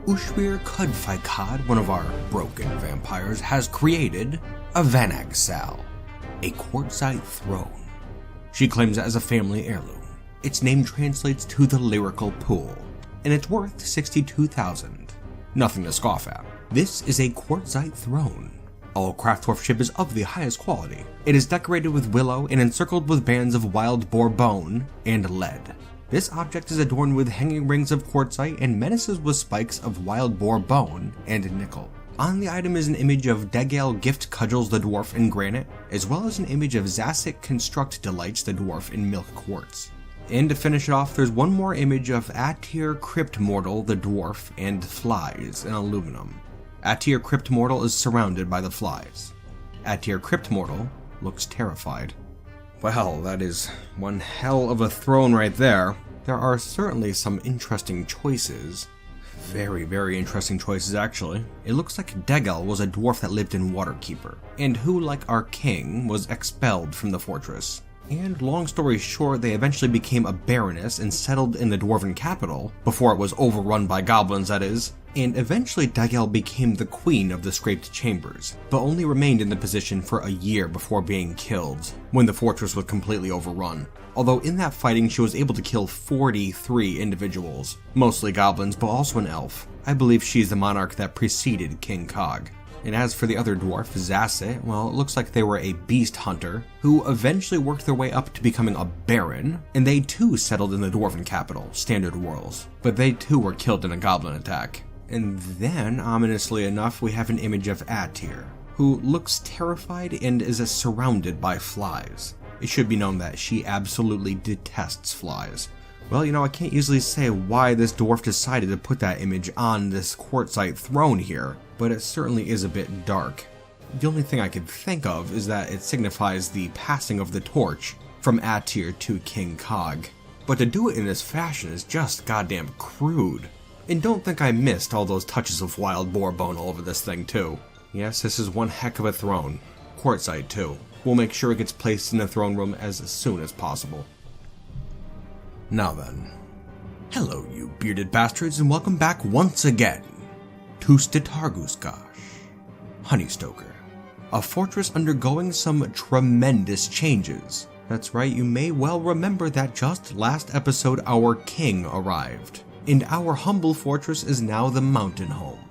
Ushwir Kudfaikad, one of our broken vampires, has created a Vanagsal, a quartzite throne. She claims it as a family heirloom. Its name translates to the lyrical pool, and it's worth 62,000. Nothing to scoff at. This is a quartzite throne. All craftsmanship is of the highest quality. It is decorated with willow and encircled with bands of wild boar bone and lead. This object is adorned with hanging rings of quartzite and menaces with spikes of wild boar bone and nickel. On the item is an image of Degale Gift Cudgels the Dwarf in granite, as well as an image of Zasik Construct Delights the Dwarf in milk quartz. And to finish it off, there's one more image of Atir Crypt Mortal the Dwarf and flies in aluminum. Atir Crypt Mortal is surrounded by the flies. Atir Crypt Mortal looks terrified. Well, that is one hell of a throne right there. There are certainly some interesting choices. Very, very interesting choices actually. It looks like Degel was a dwarf that lived in Waterkeeper, and who, like our king, was expelled from the fortress. And long story short, they eventually became a baroness and settled in the dwarven capital, before it was overrun by goblins that is, and eventually Degel became the queen of the Scraped Chambers, but only remained in the position for a year before being killed, when the fortress was completely overrun. Although in that fighting she was able to kill 43 individuals, mostly goblins but also an elf. I believe she's the monarch that preceded King Cog. And as for the other dwarf, Zasset, well, it looks like they were a beast hunter who eventually worked their way up to becoming a baron, and they too settled in the dwarven capital, Standard Worlds, but they too were killed in a goblin attack. And then, ominously enough, we have an image of Atir, who looks terrified and is surrounded by flies. It should be known that she absolutely detests flies. Well, I can't easily say why this dwarf decided to put that image on this quartzite throne here, but it certainly is a bit dark. The only thing I could think of is that it signifies the passing of the torch from Atir to King Cog. But to do it in this fashion is just goddamn crude. And don't think I missed all those touches of wild boar bone all over this thing too. Yes, this is one heck of a throne. Quartzite too. We'll make sure it gets placed in the throne room as soon as possible. Now then. Hello you bearded bastards, and welcome back once again to Statarguskash, Honeystoker, a fortress undergoing some tremendous changes. That's right, you may well remember that just last episode our king arrived, and our humble fortress is now the Mountainhome,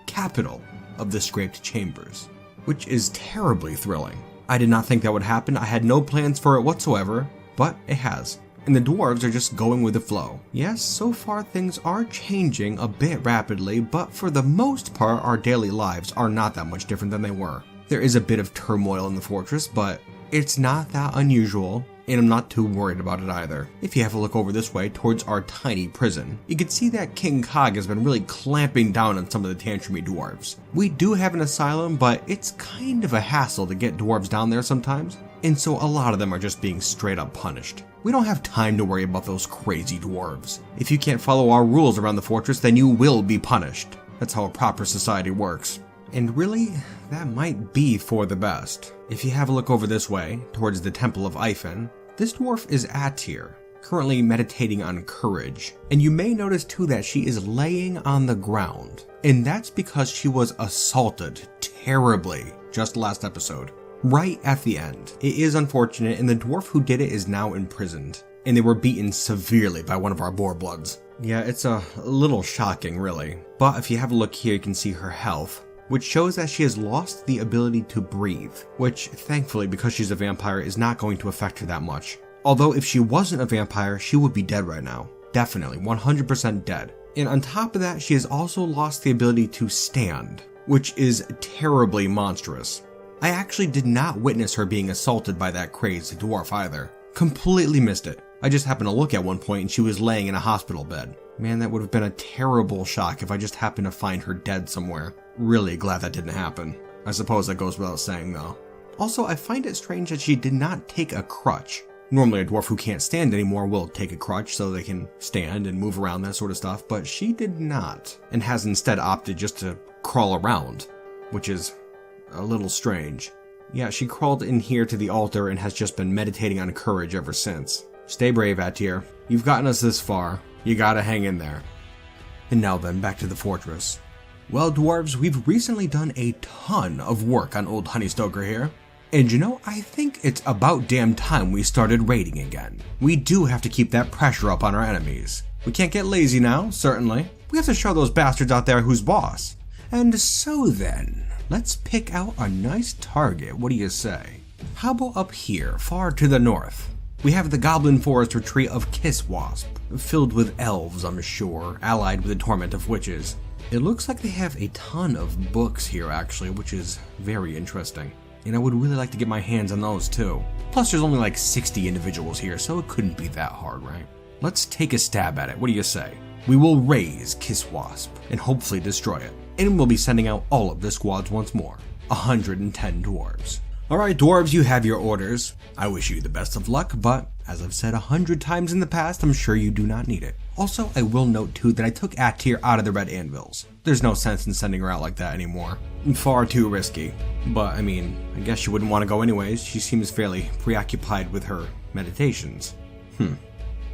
capital of the Scraped Chambers, which is terribly thrilling. I did not think that would happen, I had no plans for it whatsoever, but it has. And the dwarves are just going with the flow. Yes, so far things are changing a bit rapidly, but for the most part our daily lives are not that much different than they were. There is a bit of turmoil in the fortress, but it's not that unusual, and I'm not too worried about it either. If you have a look over this way towards our tiny prison, you can see that King Cog has been really clamping down on some of the tantrumy dwarves. We do have an asylum, but it's kind of a hassle to get dwarves down there sometimes, and so a lot of them are just being straight up punished. We don't have time to worry about those crazy dwarves. If you can't follow our rules around the fortress, then you will be punished. That's how a proper society works. And really, that might be for the best. If you have a look over this way, towards the Temple of Ifen, this dwarf is Atir, currently meditating on courage. And you may notice too that she is laying on the ground. And that's because she was assaulted terribly just last episode. Right at the end. It is unfortunate, and the dwarf who did it is now imprisoned, and they were beaten severely by one of our boar bloods. Yeah, it's a little shocking really, but if you have a look here you can see her health, which shows that she has lost the ability to breathe, which thankfully because she's a vampire is not going to affect her that much. Although if she wasn't a vampire she would be dead right now. Definitely, 100% dead. And on top of that she has also lost the ability to stand, which is terribly monstrous. I actually did not witness her being assaulted by that crazy dwarf either. Completely missed it. I just happened to look at one point and she was laying in a hospital bed. Man, that would have been a terrible shock if I just happened to find her dead somewhere. Really glad that didn't happen. I suppose that goes without saying though. Also, I find it strange that she did not take a crutch. Normally a dwarf who can't stand anymore will take a crutch so they can stand and move around, that sort of stuff, but she did not, and has instead opted just to crawl around, which is a little strange. Yeah, she crawled in here to the altar and has just been meditating on courage ever since. Stay brave, Atir. You've gotten us this far. You gotta hang in there. And now then, back to the fortress. Well, dwarves, we've recently done a ton of work on old Honeystoker here. And you know, I think it's about damn time we started raiding again. We do have to keep that pressure up on our enemies. We can't get lazy now, certainly. We have to show those bastards out there who's boss. And so then, let's pick out a nice target, what do you say? How about up here, far to the north? We have the Goblin Forest retreat of Wasp, filled with elves, I'm sure, allied with the torment of witches. It looks like they have a ton of books here actually, which is very interesting. And I would really like to get my hands on those too. Plus there's only like 60 individuals here, so it couldn't be that hard, right? Let's take a stab at it, what do you say? We will raise Wasp and hopefully destroy it. And we'll be sending out all of the squads once more. 110 dwarves. Alright dwarves, you have your orders. I wish you the best of luck, but as I've said 100 times in the past, I'm sure you do not need it. Also, I will note too that I took Atir out of the red anvils. There's no sense in sending her out like that anymore. Far too risky. But I mean, I guess she wouldn't want to go anyways. She seems fairly preoccupied with her meditations.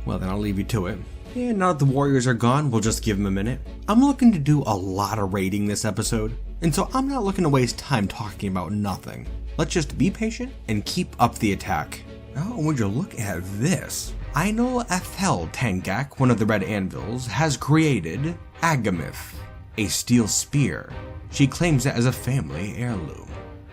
Well then I'll leave you to it. And now that the warriors are gone, we'll just give them a minute. I'm looking to do a lot of raiding this episode, and so I'm not looking to waste time talking about nothing. Let's just be patient and keep up the attack. Oh, would you look at this? I know Ethel Tangak, one of the red anvils, has created Agamith, a steel spear. She claims it as a family heirloom.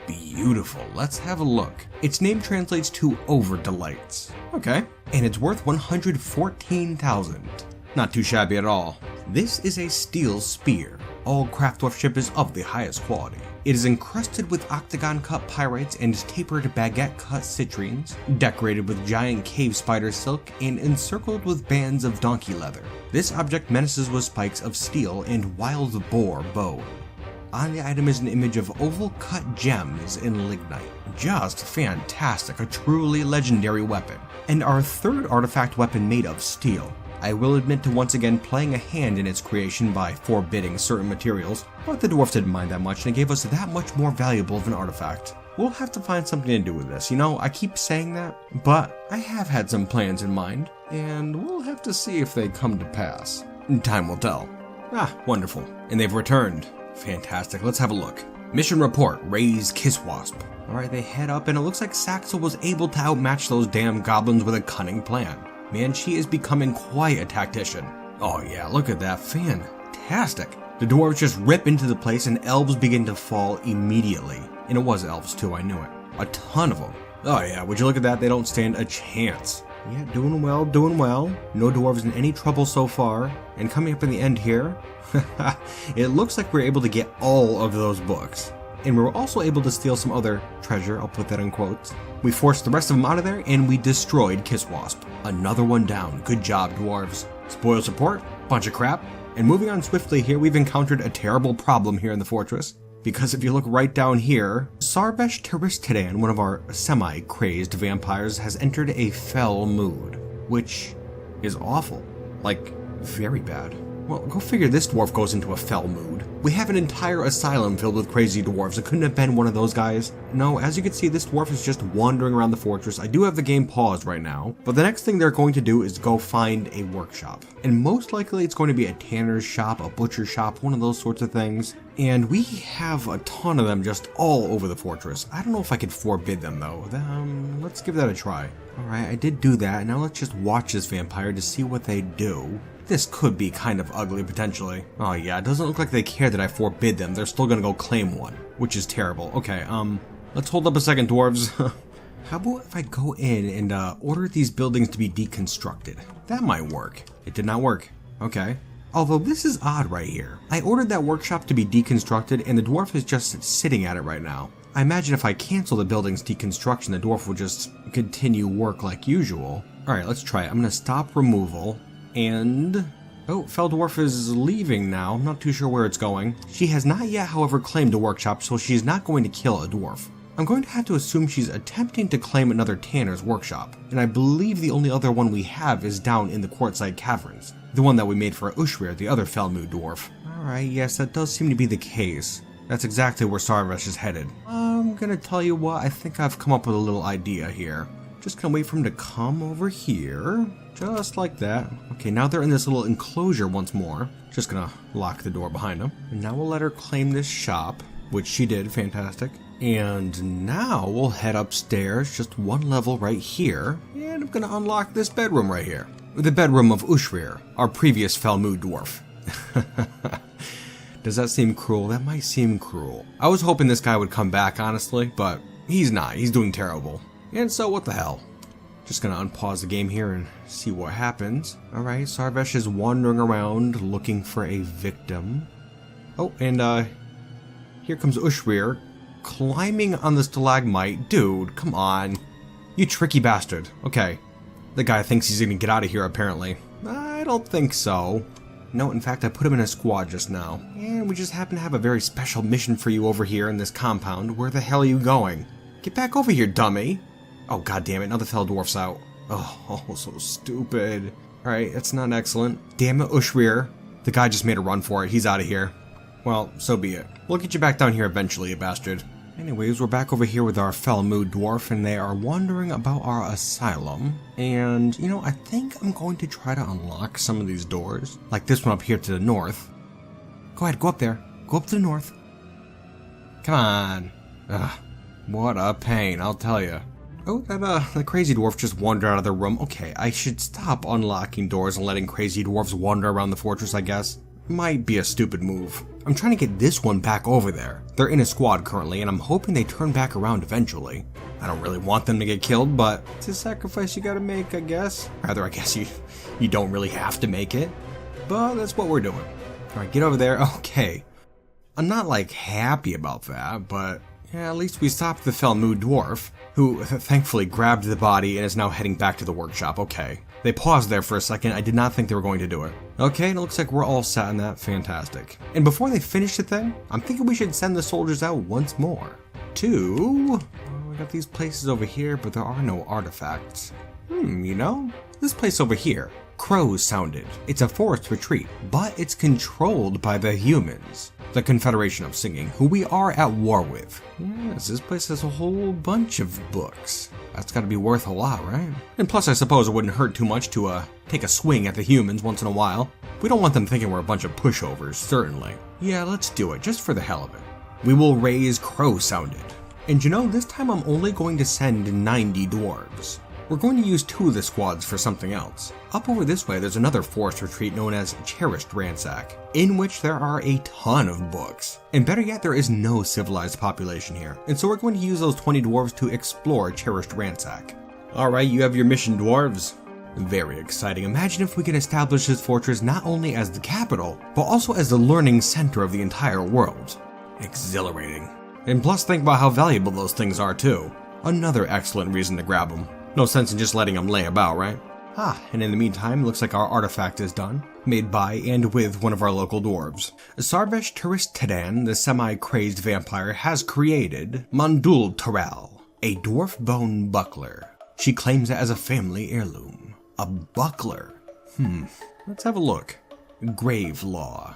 Beautiful, let's have a look. Its name translates to Over Delights. Okay, and it's worth 114,000. Not too shabby at all. This is a steel spear. All craftworkmanship is of the highest quality. It is encrusted with octagon-cut pyrites and tapered baguette-cut citrines, decorated with giant cave spider silk, and encircled with bands of donkey leather. This object menaces with spikes of steel and wild boar bone. On the item is an image of oval-cut gems in lignite. Just fantastic, a truly legendary weapon. And our third artifact weapon made of steel. I will admit to once again playing a hand in its creation by forbidding certain materials, but the dwarfs didn't mind that much and it gave us that much more valuable of an artifact. We'll have to find something to do with this. You know, I keep saying that, but I have had some plans in mind, and we'll have to see if they come to pass. Time will tell. Ah, wonderful. And they've returned. Fantastic, let's have a look. Mission report, raise Wasp. Alright, they head up and it looks like Saxel was able to outmatch those damn goblins with a cunning plan. Man, she is becoming quite a tactician. Oh yeah, look at that, fantastic. The dwarves just rip into the place and elves begin to fall immediately. And it was elves too, I knew it. A ton of them. Oh yeah, would you look at that, they don't stand a chance. Yeah, doing well, doing well. No dwarves in any trouble so far. And coming up in the end here, it looks like we're able to get all of those books. And we were also able to steal some other treasure, I'll put that in quotes. We forced the rest of them out of there and we destroyed Wasp. Another one down, good job dwarves. Spoil support, bunch of crap. And moving on swiftly here, we've encountered a terrible problem here in the fortress. Because if you look right down here, Sarbesh Taristidan, one of our semi-crazed vampires, has entered a fell mood. Which is awful. Like, very bad. Well, go figure this dwarf goes into a fell mood. We have an entire asylum filled with crazy dwarves. It couldn't have been one of those guys. No, as you can see, this dwarf is just wandering around the fortress. I do have the game paused right now, but the next thing they're going to do is go find a workshop. And most likely it's going to be a tanner's shop, a butcher's shop, one of those sorts of things. And we have a ton of them just all over the fortress. I don't know if I could forbid them though. Let's give that a try. Alright, I did do that. Now let's just watch this vampire to see what they do. This could be kind of ugly, potentially. Oh yeah, it doesn't look like they care that I forbid them. They're still gonna go claim one, which is terrible. Okay, let's hold up a second, dwarves. How about if I go in and order these buildings to be deconstructed? That might work. It did not work. Okay. Although this is odd right here. I ordered that workshop to be deconstructed and the dwarf is just sitting at it right now. I imagine if I cancel the building's deconstruction, the dwarf will just continue work like usual. Alright, let's try it. I'm gonna stop removal. And oh, Fell Dwarf is leaving now. I'm not too sure where it's going. She has not yet, however, claimed a workshop, so she's not going to kill a dwarf. I'm going to have to assume she's attempting to claim another tanner's workshop, and I believe the only other one we have is down in the quartzite caverns. The one that we made for Ushrir, the other Fellmood dwarf. Alright, yes, that does seem to be the case. That's exactly where Sarvesh is headed. I'm gonna tell you what, I think I've come up with a little idea here. Just gonna wait for him to come over here. Just like that. Okay, now they're in this little enclosure once more. Just gonna lock the door behind them. And now we'll let her claim this shop, which she did, fantastic. And now we'll head upstairs, just one level right here. And I'm gonna unlock this bedroom right here. The bedroom of Ushrir, our previous Falmu dwarf. Does that seem cruel? That might seem cruel. I was hoping this guy would come back, honestly, but he's not. He's doing terrible. And so what the hell? Just gonna unpause the game here and see what happens. Alright, Sarvesh is wandering around looking for a victim. Oh, and here comes Ushrir climbing on the stalagmite. Dude, come on. You tricky bastard. Okay. The guy thinks he's gonna get out of here, apparently. I don't think so. No, in fact, I put him in a squad just now. And we just happen to have a very special mission for you over here in this compound. Where the hell are you going? Get back over here, dummy. Oh, god damn it, now the fellow dwarf's out. Oh, so stupid. Alright, that's not excellent. Damn it, Ushrir. The guy just made a run for it. He's out of here. Well, so be it. We'll get you back down here eventually, you bastard. Anyways, we're back over here with our Falmu dwarf, and they are wondering about our asylum. And, you know, I think I'm going to try to unlock some of these doors. Like this one up here to the north. Go ahead, go up there. Go up to the north. Come on. Ugh, what a pain, I'll tell you. Oh, that crazy dwarf just wandered out of the room. Okay, I should stop unlocking doors and letting crazy dwarfs wander around the fortress, I guess. Might be a stupid move. I'm trying to get this one back over there. They're in a squad currently, and I'm hoping they turn back around eventually. I don't really want them to get killed, but it's a sacrifice you gotta make, I guess. Rather, I guess you don't really have to make it. But that's what we're doing. Alright, get over there. Okay. I'm not, like, happy about that, but yeah, at least we stopped the Falmu dwarf, who thankfully grabbed the body and is now heading back to the workshop. Okay. They paused there for a second. I did not think they were going to do it. Okay, and it looks like we're all set on that. Fantastic. And before they finish the thing, I'm thinking we should send the soldiers out once more. We got these places over here, but there are no artifacts. You know? This place over here. Crows sounded. It's a forced retreat, but it's controlled by the humans. The Confederation of Singing, who we are at war with. Yes, this place has a whole bunch of books. That's gotta be worth a lot, right? And plus, I suppose it wouldn't hurt too much to, take a swing at the humans once in a while. We don't want them thinking we're a bunch of pushovers, certainly. Yeah, let's do it, just for the hell of it. We will raise Crow Sounded. And you know, this time I'm only going to send 90 dwarves. We're going to use 2 of the squads for something else. Up over this way, there's another forest retreat known as Cherished Ransack, in which there are a ton of books. And better yet, there is no civilized population here. And so we're going to use those 20 dwarves to explore Cherished Ransack. Alright, you have your mission, dwarves. Very exciting. Imagine if we can establish this fortress not only as the capital, but also as the learning center of the entire world. Exhilarating. And plus think about how valuable those things are too. Another excellent reason to grab them. No sense in just letting them lay about, right? And in the meantime, looks like our artifact is done. Made by and with one of our local dwarves. Sarvesh Turistadan, the semi-crazed vampire, has created Mandul Taral, a dwarf bone buckler. She claims it as a family heirloom. A buckler? Let's have a look. Grave Law.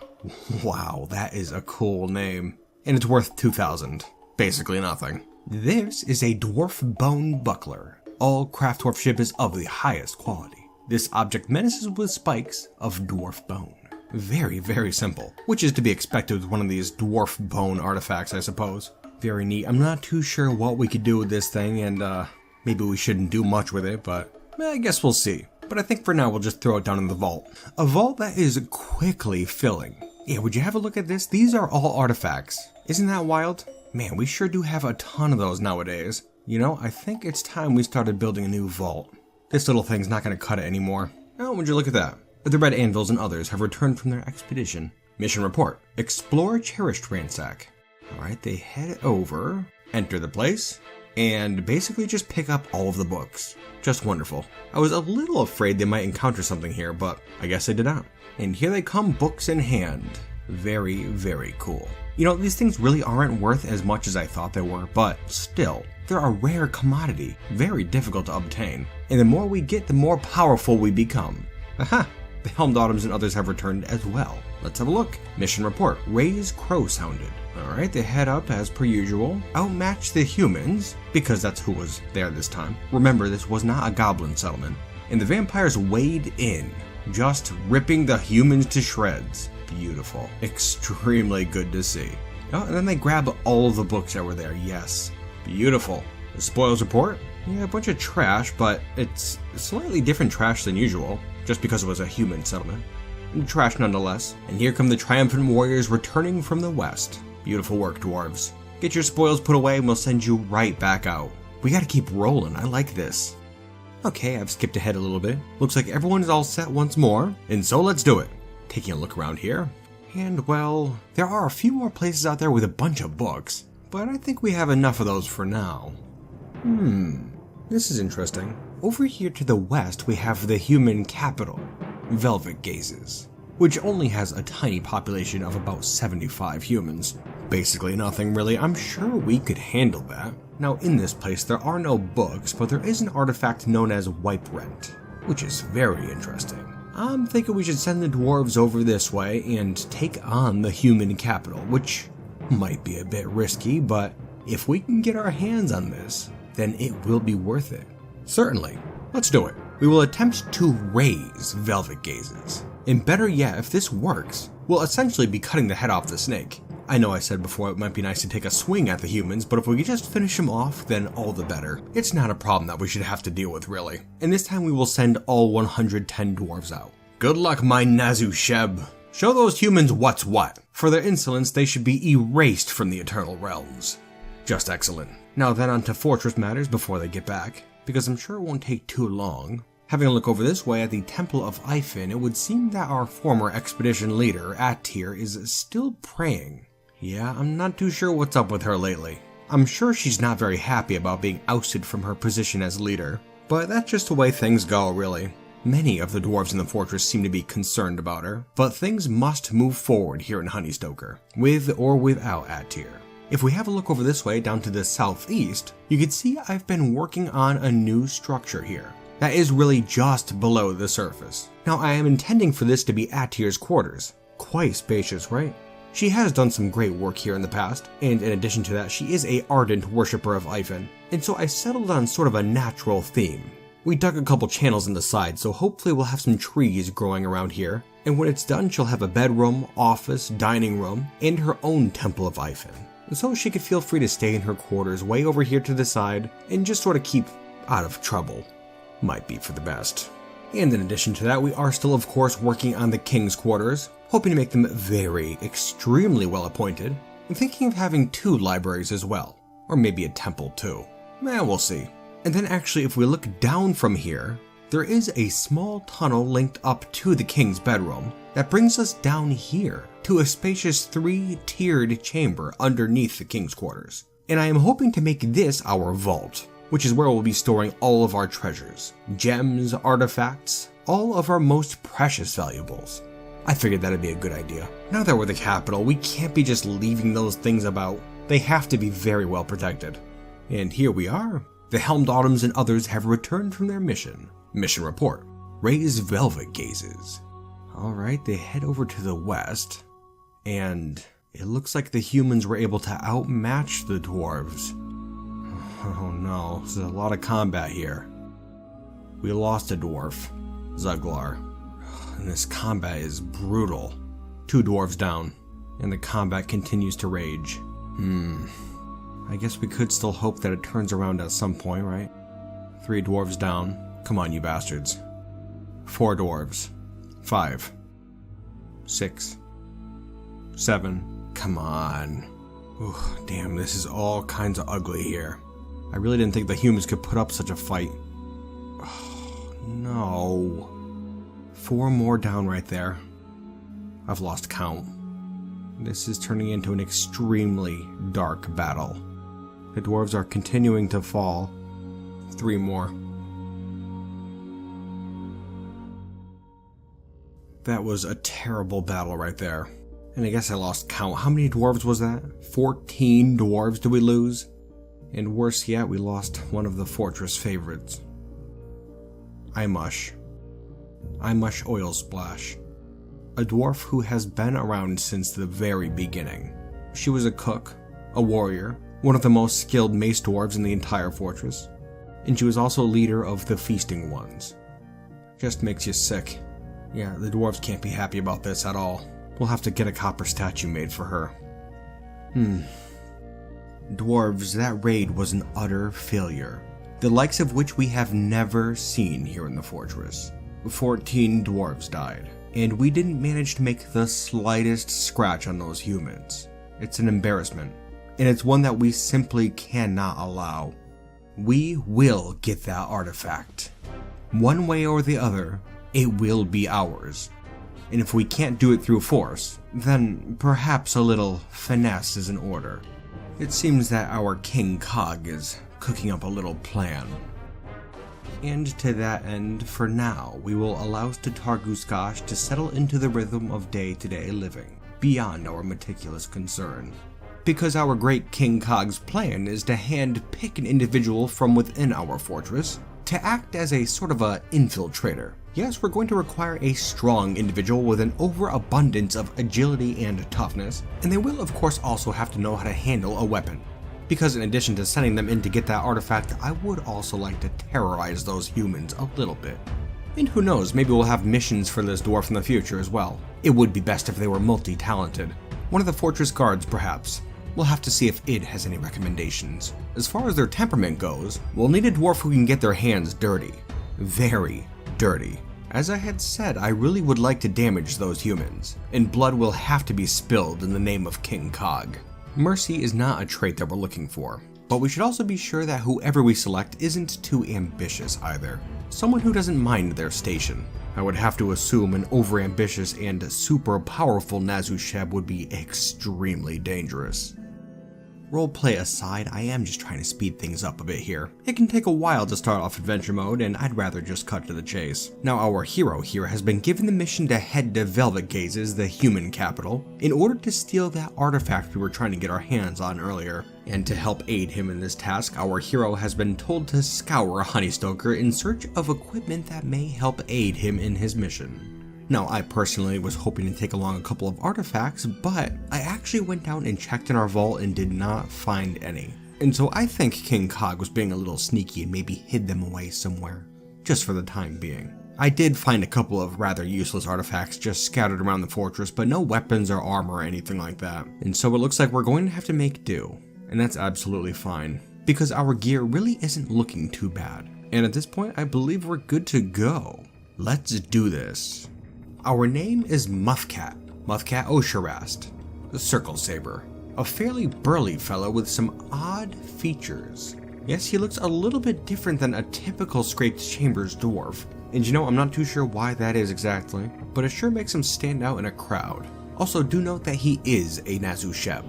Wow, that is a cool name. And it's worth 2,000. Basically nothing. This is a dwarf bone buckler. All craft dwarfship is of the highest quality. This object menaces with spikes of dwarf bone. Very, very simple. Which is to be expected with one of these dwarf bone artifacts, I suppose. Very neat. I'm not too sure what we could do with this thing, and maybe we shouldn't do much with it, but I guess we'll see. But I think for now we'll just throw it down in the vault. A vault that is quickly filling. Yeah, would you have a look at this? These are all artifacts. Isn't that wild? Man, we sure do have a ton of those nowadays. You know, I think it's time we started building a new vault. This little thing's not going to cut it anymore. Oh, would you look at that? The Red Anvils and others have returned from their expedition. Mission report. Explore Cherished Ransack. Alright, they head over, enter the place, and basically just pick up all of the books. Just wonderful. I was a little afraid they might encounter something here, but I guess they did not. And here they come, books in hand. Very, very cool. You know, these things really aren't worth as much as I thought they were, but still, they're a rare commodity, very difficult to obtain. And the more we get, the more powerful we become. Aha! The Helmed Autumns and others have returned as well. Let's have a look. Mission report. Ray's crow sounded. Alright, they head up as per usual. Outmatch the humans, because that's who was there this time. Remember, this was not a goblin settlement. And the vampires wade in, just ripping the humans to shreds. Beautiful. Extremely good to see. Oh, and then they grab all of the books that were there. Yes. Beautiful. The spoils report? Yeah, a bunch of trash, but it's slightly different trash than usual, just because it was a human settlement. Trash nonetheless. And here come the triumphant warriors returning from the west. Beautiful work, dwarves. Get your spoils put away and we'll send you right back out. We gotta keep rolling, I like this. Okay, I've skipped ahead a little bit. Looks like everyone is all set once more, and so let's do it. Taking a look around here. And well, there are a few more places out there with a bunch of books, but I think we have enough of those for now. This is interesting. Over here to the west we have the human capital, Velvet Gazes, which only has a tiny population of about 75 humans. Basically nothing really. I'm sure we could handle that. Now in this place there are no books, but there is an artifact known as Wipe Rent, which is very interesting. I'm thinking we should send the dwarves over this way and take on the human capital, which might be a bit risky, but if we can get our hands on this, then it will be worth it. Certainly. Let's do it. We will attempt to raise Velvet Gazes. And better yet, if this works, we'll essentially be cutting the head off the snake. I know I said before it might be nice to take a swing at the humans, but if we could just finish them off, then all the better. It's not a problem that we should have to deal with, really. And this time we will send all 110 dwarves out. Good luck, my Nazu Sheb. Show those humans what's what. For their insolence, they should be erased from the Eternal Realms. Just excellent. Now then on to fortress matters before they get back, because I'm sure it won't take too long. Having a look over this way at the Temple of Ifin, it would seem that our former expedition leader, Attir, is still praying. Yeah, I'm not too sure what's up with her lately. I'm sure she's not very happy about being ousted from her position as leader, but that's just the way things go, really. Many of the dwarves in the fortress seem to be concerned about her, but things must move forward here in Honeystoker, with or without Attir. If we have a look over this way down to the southeast, you can see I've been working on a new structure here. That is really just below the surface. Now I am intending for this to be Attir's quarters. Quite spacious, right? She has done some great work here in the past, and in addition to that, she is an ardent worshipper of Ifin, and so I settled on sort of a natural theme. We dug a couple channels in the side, so hopefully we'll have some trees growing around here, and when it's done she'll have a bedroom, office, dining room, and her own Temple of Ifin. So she could feel free to stay in her quarters way over here to the side, and just sort of keep out of trouble. Might be for the best. And in addition to that, we are still of course working on the king's quarters, hoping to make them very, extremely well appointed. I'm thinking of having 2 libraries as well, or maybe a temple too. We'll see. And then actually if we look down from here, there is a small tunnel linked up to the king's bedroom that brings us down here to a spacious 3-tiered chamber underneath the king's quarters. And I am hoping to make this our vault, which is where we'll be storing all of our treasures, gems, artifacts, all of our most precious valuables. I figured that'd be a good idea. Now that we're the capital, we can't be just leaving those things about. They have to be very well protected. And here we are. The Helmed Autumns and others have returned from their mission. Mission report. Raise Velvet Gazes. Alright, they head over to the west, and it looks like the humans were able to outmatch the dwarves. Oh no, there's a lot of combat here. We lost a dwarf, Zuglar, and this combat is brutal. 2 dwarves down, and the combat continues to rage. I guess we could still hope that it turns around at some point, right? 3 dwarves down. Come on, you bastards. 4 dwarves. 5. 6. 7. Come on. Ooh, damn, this is all kinds of ugly here. I really didn't think the humans could put up such a fight. Oh, no. 4 more down right there. I've lost count. This is turning into an extremely dark battle. The dwarves are continuing to fall. 3 more. That was a terrible battle right there. And I guess I lost count. How many dwarves was that? 14 dwarves did we lose? And worse yet, we lost one of the fortress favorites. Imush Oil Splash. a dwarf who has been around since the very beginning. She was a cook, a warrior, one of the most skilled mace dwarves in the entire fortress, and she was also leader of the feasting ones. Just makes you sick. Yeah, the dwarves can't be happy about this at all. We'll have to get a copper statue made for her. Dwarves, that raid was an utter failure, the likes of which we have never seen here in the fortress. 14 dwarves died, and we didn't manage to make the slightest scratch on those humans. It's an embarrassment, and it's one that we simply cannot allow. We will get that artifact. One way or the other, it will be ours. And if we can't do it through force, then perhaps a little finesse is in order. It seems that our King Cog is cooking up a little plan. And to that end, for now, we will allow Kruggsmash to settle into the rhythm of day-to-day living, beyond our meticulous concern. Because our great King Cog's plan is to hand-pick an individual from within our fortress to act as a sort of a infiltrator. Yes, we're going to require a strong individual with an overabundance of agility and toughness, and they will of course also have to know how to handle a weapon. Because in addition to sending them in to get that artifact, I would also like to terrorize those humans a little bit. And who knows, maybe we'll have missions for this dwarf in the future as well. It would be best if they were multi-talented. One of the fortress guards, perhaps. We'll have to see if it has any recommendations. As far as their temperament goes, we'll need a dwarf who can get their hands dirty. Very dirty. As I had said, I really would like to damage those humans, and blood will have to be spilled in the name of King Cog. Mercy is not a trait that we're looking for, but we should also be sure that whoever we select isn't too ambitious either. Someone who doesn't mind their station. I would have to assume an overambitious and super powerful Nazusheb would be extremely dangerous. Roleplay aside, I am just trying to speed things up a bit here. It can take a while to start off adventure mode, and I'd rather just cut to the chase. Now our hero here has been given the mission to head to Velvet Gazes, the human capital, in order to steal that artifact we were trying to get our hands on earlier. And to help aid him in this task, our hero has been told to scour Honeystoker in search of equipment that may help aid him in his mission. Now, I personally was hoping to take along a couple of artifacts, but I actually went down and checked in our vault and did not find any. And so I think King Cog was being a little sneaky and maybe hid them away somewhere, just for the time being. I did find a couple of rather useless artifacts just scattered around the fortress, but no weapons or armor or anything like that. And so it looks like we're going to have to make do, and that's absolutely fine, because our gear really isn't looking too bad. And at this point, I believe we're good to go. Let's do this. Our name is Muffcat Osharast, the Circle Saber, a fairly burly fellow with some odd features. Yes, he looks a little bit different than a typical Scraped Chambers dwarf, and you know, I'm not too sure why that is exactly, but it sure makes him stand out in a crowd. Also, do note that he is a Nazusheb,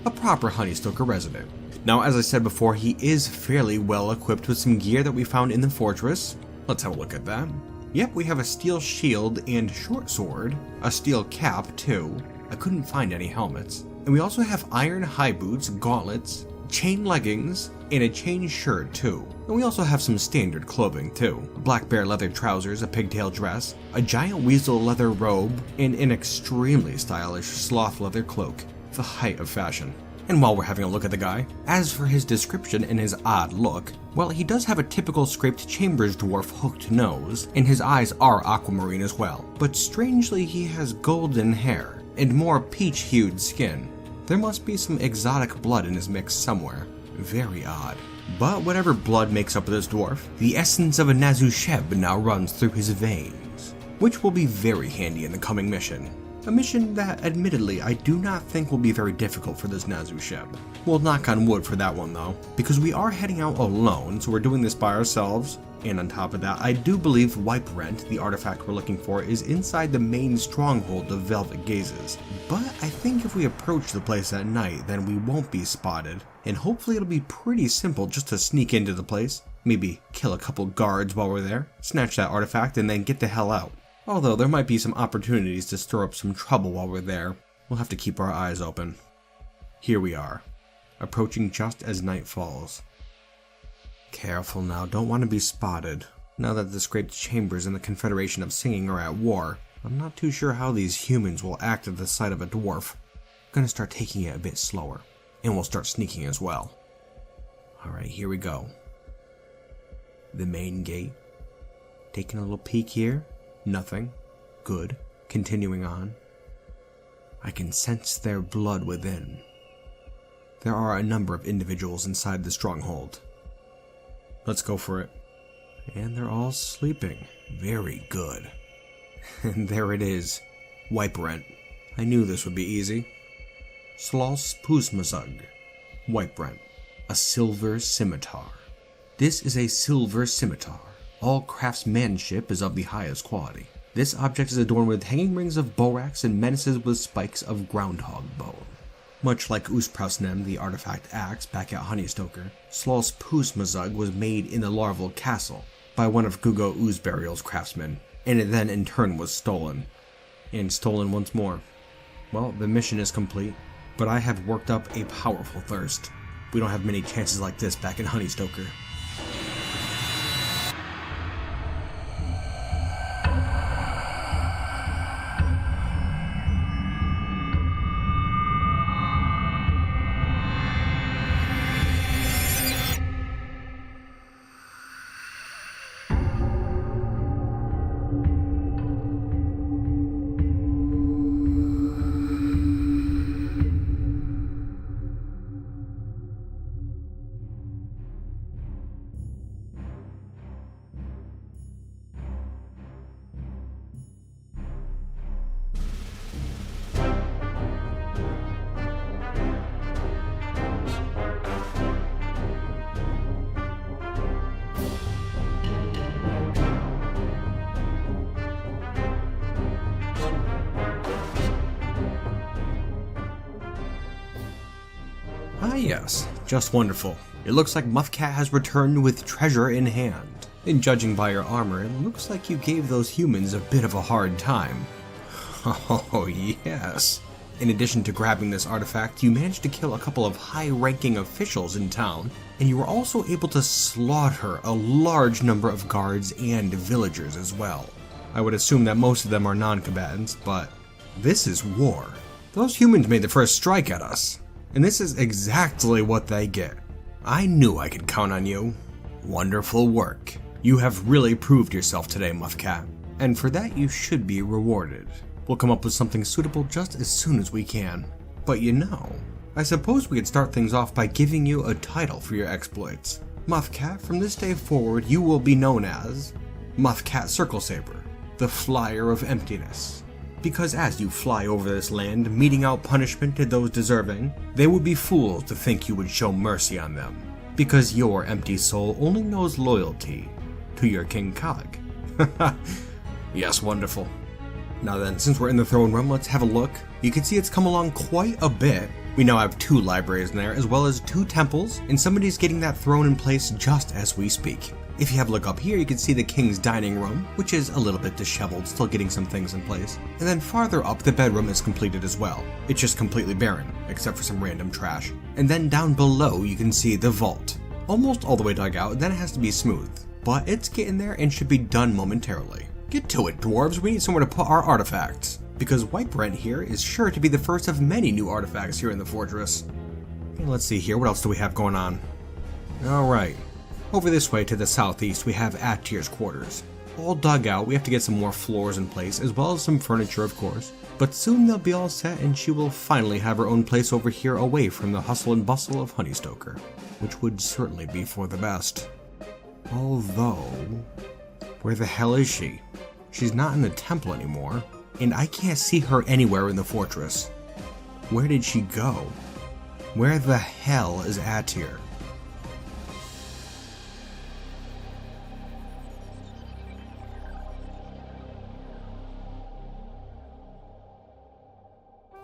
a proper Honeystoker resident. Now, as I said before, he is fairly well equipped with some gear that we found in the fortress. Let's have a look at that. Yep, we have a steel shield and short sword, a steel cap too. I couldn't find any helmets. And we also have iron high boots, gauntlets, chain leggings, and a chain shirt too. And we also have some standard clothing too. Black bear leather trousers, a pigtail dress, a giant weasel leather robe, and an extremely stylish sloth leather cloak, the height of fashion. And while we're having a look at the guy, as for his description and his odd look, well, he does have a typical Scraped Chambers dwarf hooked nose, and his eyes are aquamarine as well. But strangely, he has golden hair and more peach-hued skin. There must be some exotic blood in his mix somewhere. Very odd. But whatever blood makes up this dwarf, the essence of a Nazusheb now runs through his veins, which will be very handy in the coming mission. A mission that, admittedly, I do not think will be very difficult for this Nazusheb. We'll knock on wood for that one though, because we are heading out alone, so we're doing this by ourselves. And on top of that, I do believe Wipe Rent, the artifact we're looking for, is inside the main stronghold of Velvet Gazes. But I think if we approach the place at night, then we won't be spotted. And hopefully it'll be pretty simple just to sneak into the place, maybe kill a couple guards while we're there, snatch that artifact, and then get the hell out. Although there might be some opportunities to stir up some trouble while we're there. We'll have to keep our eyes open. Here we are, approaching just as night falls. Careful now, don't want to be spotted. Now that the Scraped Chambers and the Confederation of Singing are at war, I'm not too sure how these humans will act at the sight of a dwarf. I'm gonna start taking it a bit slower, and we'll start sneaking as well. Alright, here we go. The main gate. Taking a little peek here. Nothing. Good. Continuing on. I can sense their blood within. There are a number of individuals inside the stronghold. Let's go for it. And they're all sleeping. Very good. And there it is. Wipe rent. I knew this would be easy. Slos Pusmazug. Wipe rent. A silver scimitar. This is a silver scimitar. All craftsmanship is of the highest quality. This object is adorned with hanging rings of borax and menaces with spikes of groundhog bone. Much like Usprausnem, the artifact axe back at Honeystoker, Slos Pusmazug was made in the larval castle by one of Gugo Uzburial's craftsmen, and it then in turn was stolen. And stolen once more. Well, the mission is complete, but I have worked up a powerful thirst. We don't have many chances like this back in Honeystoker. Ah yes, just wonderful. It looks like Muffcat has returned with treasure in hand. And judging by your armor, it looks like you gave those humans a bit of a hard time. Oh yes. In addition to grabbing this artifact, you managed to kill a couple of high-ranking officials in town, and you were also able to slaughter a large number of guards and villagers as well. I would assume that most of them are non-combatants, but this is war. Those humans made the first strike at us, and this is exactly what they get. I knew I could count on you. Wonderful work. You have really proved yourself today, Muffcat, and for that you should be rewarded. We'll come up with something suitable just as soon as we can. But you know, I suppose we could start things off by giving you a title for your exploits. Muffcat, from this day forward, you will be known as Muffcat Circle Saber, the Flyer of Emptiness. Because as you fly over this land, meting out punishment to those deserving, they would be fools to think you would show mercy on them. Because your empty soul only knows loyalty to your King Cog. Yes, wonderful. Now then, since we're in the throne room, let's have a look. You can see it's come along quite a bit. We now have 2 libraries in there, as well as 2 temples, and somebody's getting that throne in place just as we speak. If you have a look up here, you can see the king's dining room, which is a little bit disheveled, still getting some things in place. And then farther up, the bedroom is completed as well. It's just completely barren, except for some random trash. And then down below, you can see the vault. Almost all the way dug out, then it has to be smooth. But it's getting there and should be done momentarily. Get to it, dwarves, we need somewhere to put our artifacts. Because White Brent here is sure to be the first of many new artifacts here in the fortress. Okay, let's see here, what else do we have going on? Alright. Over this way to the southeast, we have Attir's quarters. All dug out, we have to get some more floors in place, as well as some furniture, of course. But soon they'll be all set, and she will finally have her own place over here away from the hustle and bustle of Honeystoker, which would certainly be for the best. Although, where the hell is she? She's not in the temple anymore, and I can't see her anywhere in the fortress. Where did she go? Where the hell is Attir?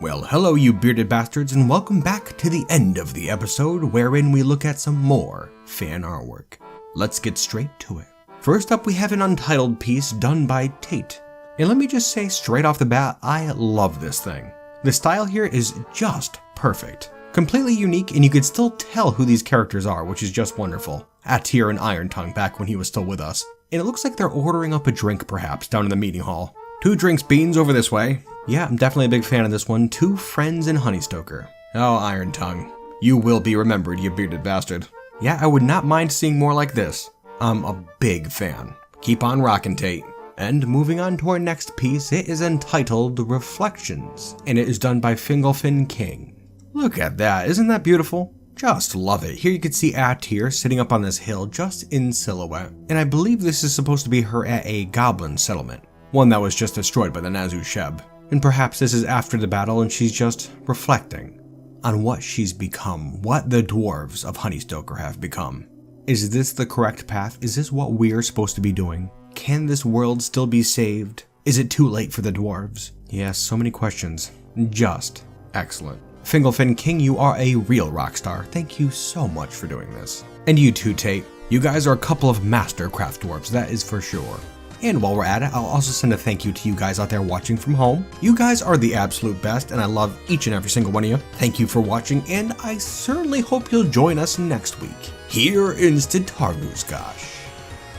Well, hello you bearded bastards, and welcome back to the end of the episode, wherein we look at some more fan artwork. Let's get straight to it. First up, we have an untitled piece done by Tate. And let me just say straight off the bat, I love this thing. The style here is just perfect. Completely unique, and you could still tell who these characters are, which is just wonderful. Attir and Iron Tongue back when he was still with us. And it looks like they're ordering up a drink perhaps down in the meeting hall. 2 drinks beans over this way. Yeah, I'm definitely a big fan of this one. 2 friends in Honeystoker. Oh, Iron Tongue. You will be remembered, you bearded bastard. Yeah, I would not mind seeing more like this. I'm a big fan. Keep on rockin', Tate. And moving on to our next piece, it is entitled Reflections, and it is done by Fingalfin King. Look at that, isn't that beautiful? Just love it. Here you can see Atyr sitting up on this hill just in silhouette, and I believe this is supposed to be her at a goblin settlement, one that was just destroyed by the Nazu Sheb. And perhaps this is after the battle and she's just reflecting on what she's become, what the Dwarves of Honeystoker have become. Is this the correct path? Is this what we're supposed to be doing? Can this world still be saved? Is it too late for the dwarves? Yes, so many questions. Just excellent. Fingalfin King, you are a real rock star. Thank you so much for doing this. And you too, Tate. You guys are a couple of master craft dwarves, that is for sure. And while we're at it, I'll also send a thank you to you guys out there watching from home. You guys are the absolute best, and I love each and every single one of you. Thank you for watching, and I certainly hope you'll join us next week here in Kruggsmash,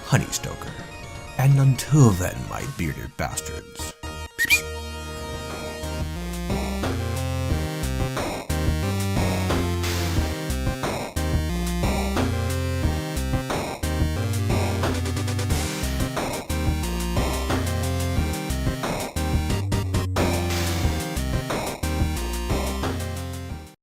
Honeystoker. And until then, my bearded bastards,